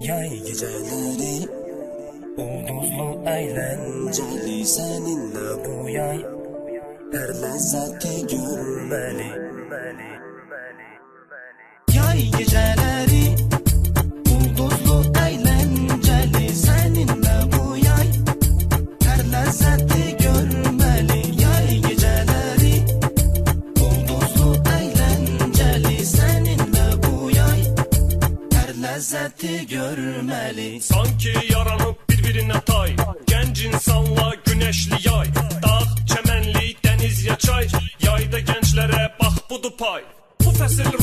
Yay geceleri ulduzlu eğlenceli, seninle bu yay her lezzeti görmeli. Yay geceleri ulduzlu eğlenceli, seninle bu yay her lezzeti görmeli. Yay geceleri ulduzlu eğlenceli, seninle bu yay her lezzeti görmeli. Sanki yaranıp birbirine tay, genç insanla güneşli yay, dağ, çemenli, deniz ya çay, yayda gençlere bak budur pay. Bu fəsil